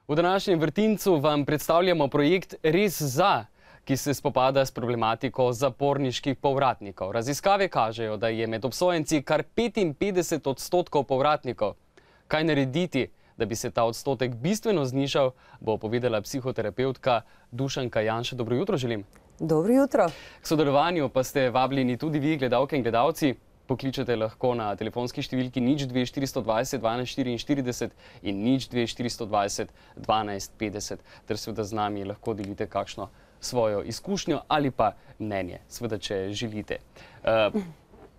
V današnjem vrtincu vam predstavljamo projekt Res za, ki se spopada s problematiko zaporniških povratnikov. Raziskave kažejo, da je med obsojenci kar 55% povratnikov. Kaj narediti, da bi se ta odstotek bistveno znižal, bo povedala psihoterapevtka Dušanka Janša. Dobro jutro želim. Dobro jutro. K sodelovanju pa ste vabljeni tudi vi, gledalke in gledalci. Pokličete lahko na telefonski številki 02 420 12 44 in 02 420 12 50, ter seveda z nami lahko delite kakšno svojo izkušnjo ali pa mnenje, seveda, če želite.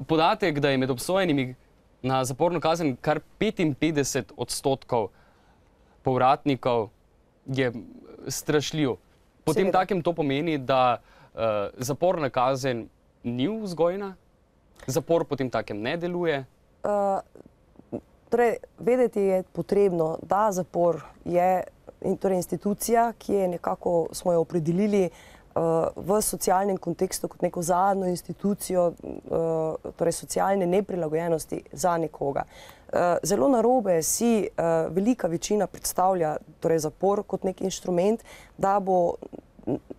Podatek, da je med obsojenimi na zaporno kazen kar 55% povratnikov, je strašljiv. Potem takem to pomeni, da zaporna kazen ni vzgojna? Zapor potem takem ne deluje? Torej, vedeti je potrebno, da zapor je institucija, ki je nekako, smo jo opredelili v socialnem kontekstu kot neko zadnjo institucijo, torej socialne neprilagojenosti za nekoga. Zelo narobe si velika večina predstavlja torej zapor kot nek inštrument, da bo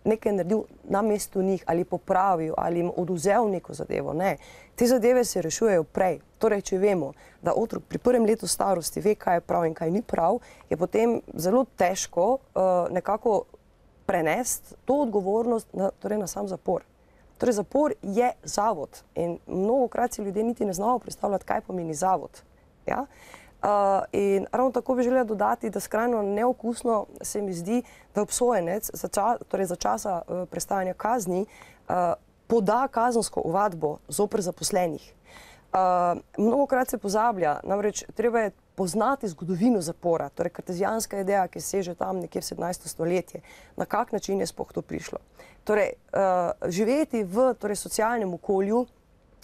nekaj naredil na mestu njih ali popravil ali jim oduzel neko zadevo. Ne. Te zadeve se rešujejo prej. Torej, če vemo, da otrok pri prvem letu starosti ve, kaj je prav in kaj ni prav, je potem zelo težko nekako prenesti to odgovornost na sam zapor. Torej, zapor je zavod in mnogokrat si ljudje niti ne znamo predstavljati, kaj pomeni zavod. Ja? In ravno tako bi želela dodati, da skrajno neokusno se mi zdi, da obsojenec za časa prestajanja kazni poda kazensko ovadbo zoper zaposlenih. Mnogokrat se pozablja, namreč treba je poznati zgodovino zapora, torej kartezijanska ideja, ki seže tam nekje v 17. stoletje, na kak način je sploh to prišlo. Torej, živeti v socialnem okolju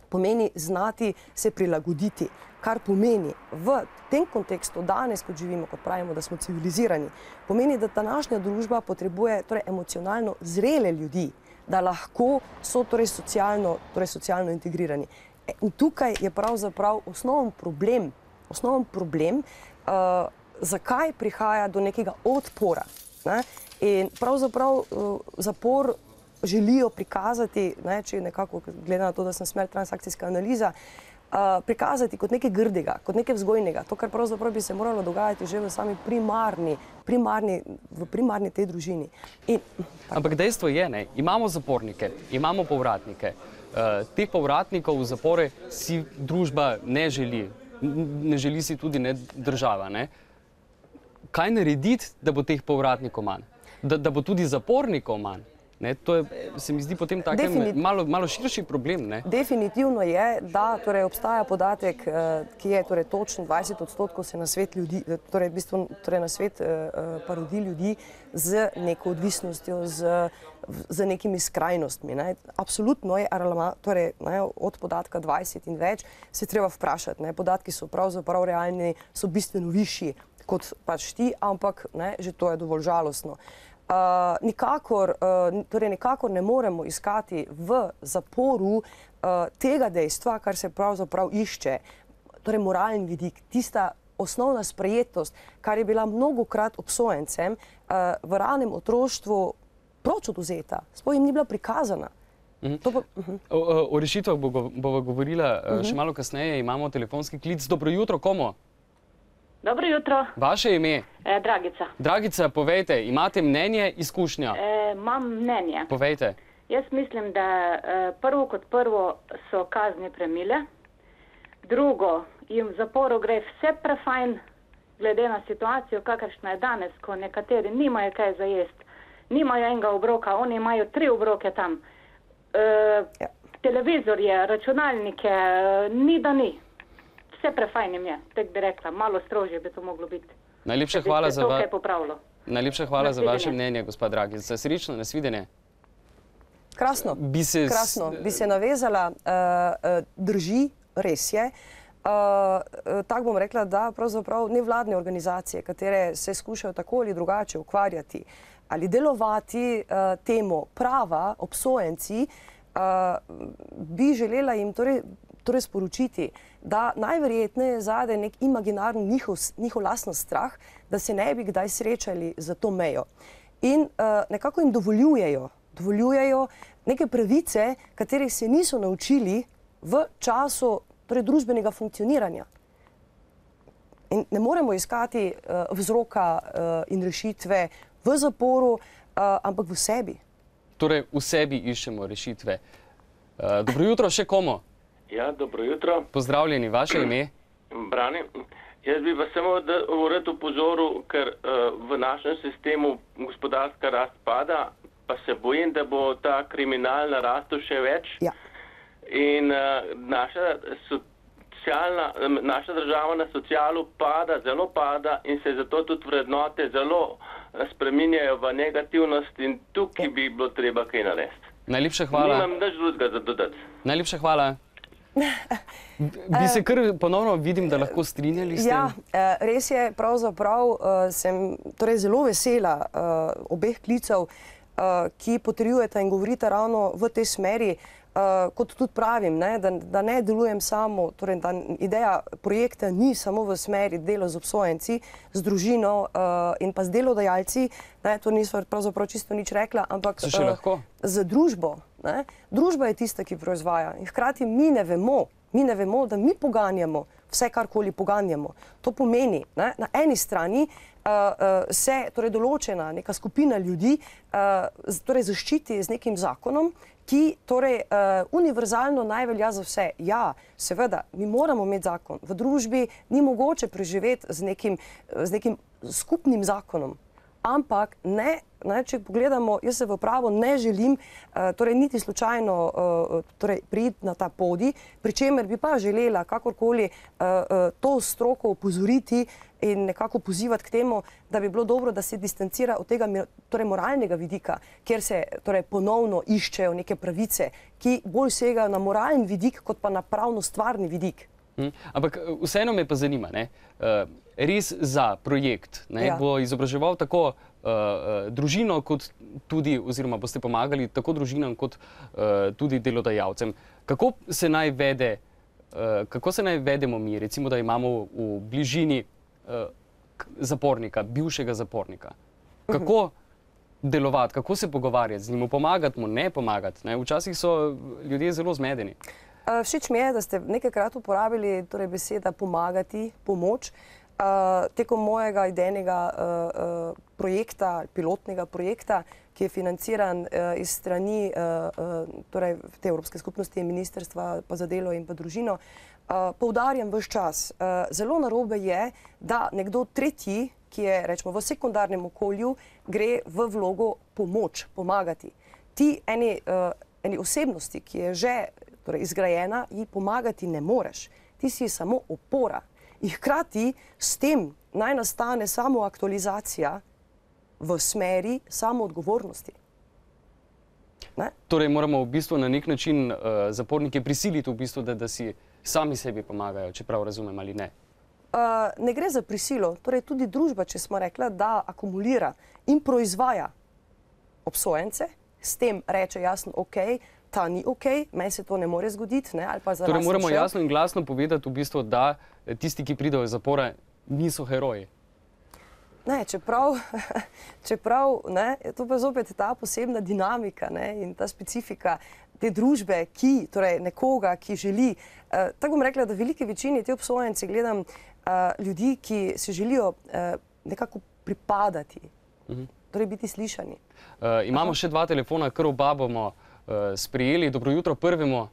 pomeni znati se prilagoditi, kar pomeni v tem kontekstu danes, kot živimo, kot pravimo, da smo civilizirani, pomeni, da današnja družba potrebuje emocionalno zrele ljudi, da lahko so socialno integrirani. In tukaj je pravzaprav osnoven problem, zakaj prihaja do nekega odpora. In pravzaprav zapor želijo prikazati, če nekako glede na to, da sem smer transakcijska analiza, prikazati kot nekaj grdega, kot nekaj vzgojnega. To, kar pravzaprav bi se moralo dogajati že v sami primarni tej družini. Ampak dejstvo je, imamo zapornike, imamo povratnike. Teh povratnikov v zapore si družba ne želi. Ne želi si tudi država. Kaj narediti, da bo teh povratnikov manj? Da bo tudi zapornikov manj? To je, se mi zdi, potem takem malo širši problem. Definitivno je, da obstaja podatek, ki je točen, 20% se na svet ljudi, na svet porodi ljudi z neko odvisnostjo, z nekimi skrajnostmi. Absolutno je, od podatka 20 in več, se treba vprašati. Podatki so pravzaprav realni, so bistveno višji kot pač ti, ampak že to je dovolj žalostno. Nikakor ne moremo iskati v zaporu tega dejstva, kar se pravzaprav išče, torej moralni vidik, tista osnovna sprejetost, kar je bila mnogokrat obsojencem v ranem otroštvu proč odvzeta, sploh jim ni bila prikazana. O rešitvah bova govorila še malo kasneje, imamo telefonski klic. Dobro jutro, komu? Dobro jutro. Vaše ime? Dragica. Dragica, povejte, imate mnenje, izkušnja? Imam mnenje. Povejte. Jaz mislim, da prvo kot prvo so kazni premile. Drugo, jim v zaporu gre vse prefajn, glede na situacijo, kakršna je danes, ko nekateri nimajo kaj za jesti, nimajo enega obroka, oni imajo 3 obroke tam. Televizorje, računalnike, ni da ni. Vse prefajn jim je, tako bi rekla, malo strožje bi to moglo biti. Najlepša hvala za vaše mnenje, gospa Dragica. Srečno, nasvidenje. Krasno, bi se navezala, drži, res je. Tako bom rekla, da pravzaprav nevladne organizacije, katere se skušajo tako ali drugače ukvarjati ali delovati temo prava, obsojenci, bi želela jim torej torej sporočiti, da najverjetneje zade nek imaginarni njihov lasten strah, da se ne bi kdaj srečali za to mejo. In nekako jim dovoljujejo neke pravice, katerih se niso naučili v času torej družbenega funkcioniranja. In ne moremo iskati vzroka in rešitve v zaporu, ampak v sebi. Torej, v sebi iščemo rešitve. Dobro jutro, še komu? Ja, dobro jutro. Pozdravljeni, vaše ime? Brani. Jaz bi vas samo rad upozoril, ker v našem sistemu gospodarska rast pada, pa se bojim, da bo ta kriminal narastel še več. Ja. In naša država na socialu zelo pada in se zato tudi vrednote zelo spreminjajo v negativnost in tukaj bi bilo treba kaj narediti. Najlepša hvala. Nimam nič drugega za dodati. Najlepša hvala. Bi se kar ponovno vidim, da lahko strinjali s tem? Ja, res je, pravzaprav sem torej zelo vesela obeh klicev, ki potrjujeta in govorita ravno v tej smeri, kot tudi pravim, da ne delujem samo, torej da ideja projekta ni samo v smeri delo z obsojenci, z družino in pa z delodajalci, to nisem pravzaprav čisto nič rekla, ampak z družbo. Družba je tista, ki proizvaja in hkrati mi ne vemo, da mi poganjamo vse, karkoli poganjamo. To pomeni, na eni strani se torej določena neka skupina ljudi torej zaščiti z nekim zakonom, ki torej univerzalno naj velja za vse. Ja, seveda, mi moramo imeti zakon. V družbi ni mogoče preživeti z nekim skupnim zakonom. Ampak ne, če pogledamo, jaz se v pravo ne želim torej niti slučajno torej priti na ta podij, pri čemer bi pa želela kakorkoli to stroko opozoriti in nekako pozivati k temu, da bi bilo dobro, da se distancira od tega torej moralnega vidika, kjer se torej ponovno iščejo neke pravice, ki bolj segajo na moralni vidik, kot pa na pravno-stvarni vidik. Ampak vseeno me pa zanima, res za projekt bo izobraževal tako družino, kot tudi, oziroma boste pomagali tako družinam, kot tudi delodajalcem. Kako se naj vedemo mi, recimo, da imamo v bližini zapornika, bivšega zapornika? Kako delovati, kako se pogovarjati z njim, pomagati mu, ne pomagati? Včasih so ljudje zelo zmedeni. Všeč mi je, da ste nekajkrat uporabili torej beseda pomagati, pomoč. Tekom mojega idejnega projekta, pilotnega projekta, ki je financiran iz strani torej te Evropske skupnosti in Ministrstva pa za delo in pa družino, poudarjam ves čas. Zelo narobe je, da nekdo tretji, ki je rečemo v sekundarnem okolju, gre v vlogo pomoč, pomagati. Ti eni osebnosti, ki je že torej izgrajena, ji pomagati ne moreš. Ti si samo opora. In hkrati s tem naj nastane samo aktualizacija v smeri samoodgovornosti. Torej moramo v bistvu na nek način zapornike prisiliti v bistvu, da si sami sebi pomagajo, čeprav razumem ali ne? Ne gre za prisilo. Torej tudi družba, če smo rekla, da akumulira in proizvaja obsojence, s tem reče jasno, ok, ta ni ok, meni se to ne more zgoditi. Torej moramo jasno in glasno povedati v bistvu, da tisti, ki pridejo iz zapora, niso heroji. Ne, čeprav, to pa zopet ta posebna dinamika in ta specifika te družbe, ki, torej nekoga, ki želi, tako bom rekla, da v veliki večini te obsojence gledam ljudi, ki se želijo nekako pripadati, torej biti slišani. Imamo še dva telefona, kar oba bomo sprejeli. Dobro jutro prvemu.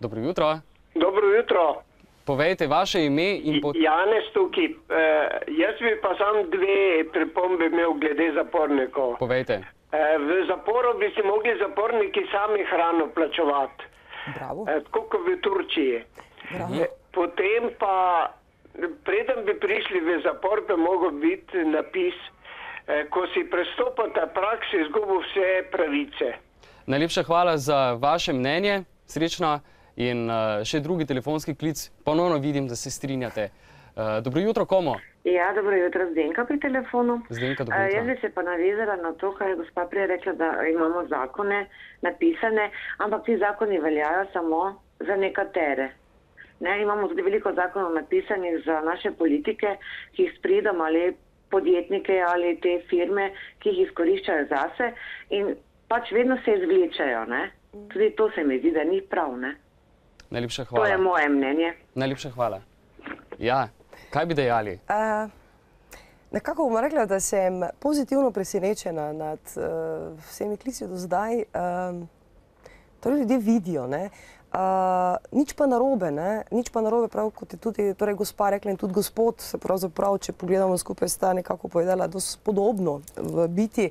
Dobro jutro. Dobro jutro. Povejte vaše ime in Janez tukaj. Jaz bi pa sam dve pripombe imel glede zapornikov. Povejte. V zaporu bi si mogli zaporniki sami hrano plačevati. Bravo. Tako kot v Turčiji. Bravo. Potem pa, preden bi prišli v zapor, bi mogel biti napis, ko si prestopate prag, si izgubil vse pravice. Najlepša hvala za vaše mnenje. Srečno. In še drugi telefonski klic. Ponovno vidim, da se strinjate Dobro jutro, komu? Ja, dobro jutro, Zdenka pri telefonu. Zdenka, dobro jutro. Jaz bi se pa navezala na to, kar je gospa prej rekla, da imamo zakone napisane, ampak ti zakoni veljajo samo za nekatere. Imamo tudi veliko zakonov napisanih za naše politike, ki jih spridom ali podjetnike ali te firme, ki jih izkoriščajo zase in pač vedno se izvlečajo. Tudi to se mi zdi, da ni prav. Najlepša hvala. To je moje mnenje. Najlepša hvala. Ja, kaj bi dejali? Nekako bom rekla, da sem pozitivno presenečena nad vsemi klici do zdaj. Torej ljudje vidijo, nič pa narobe, nič pa narobe, prav kot je tudi gospa rekla in tudi gospod, se pravzaprav, če pogledamo skupaj, sta nekako povedala dosti podobno v biti.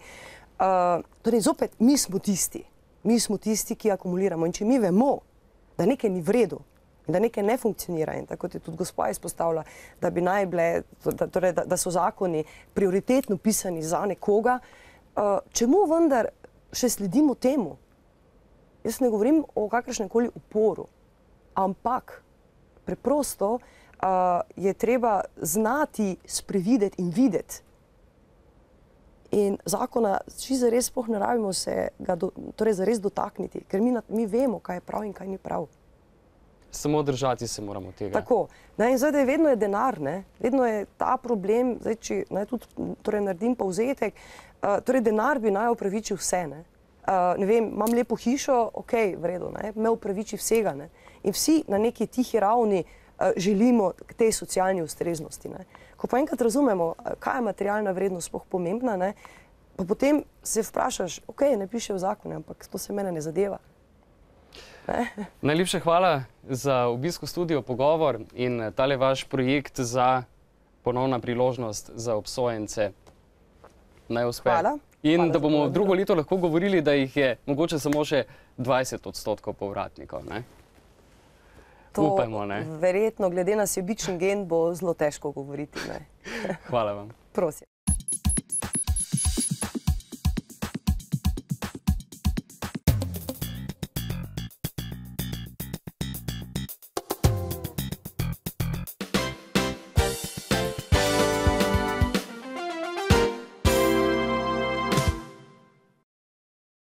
Torej zopet, mi smo tisti, ki akumuliramo in če mi vemo, da nekaj ni v redu, da nekaj ne funkcionira in tako je tudi gospa izpostavila, da bi naj bile, torej, da so zakoni prioritetno pisani za nekoga, čemu vendar še sledimo temu? Jaz ne govorim o kakršnemkoli uporu, ampak preprosto je treba znati sprevideti in videti. In zakona čisto zares sploh ne rabimo se ga zares dotakniti, ker mi vemo, kaj je prav in kaj ni prav. Samo držati se moramo tega. Tako. In zdaj, vedno je denar, vedno je ta problem, zdaj, če naj tudi naredim povzetek, torej denar bi naj opravičil vse, ne vem, imam lepo hišo, ok, v redu, me opraviči vsega, in vsi na neki tihi ravni želimo k tej socialni ustreznosti. Ko pa enkrat razumemo, kaj je materialna vrednost sploh pomembna, pa potem se vprašaš, ok, ne piše v zakonu, ampak to se mene ne zadeva. Najlepša hvala za obisk v studiu, pogovor in tale vaš projekt za ponovna priložnost za obsojence. Naj uspe. Hvala. In da bomo drugo leto lahko govorili, da jih je mogoče samo še 20% povratnikov. Upajmo, verjetno, glede na sebičen gen, bo zelo težko govoriti. Hvala vam. Prosim.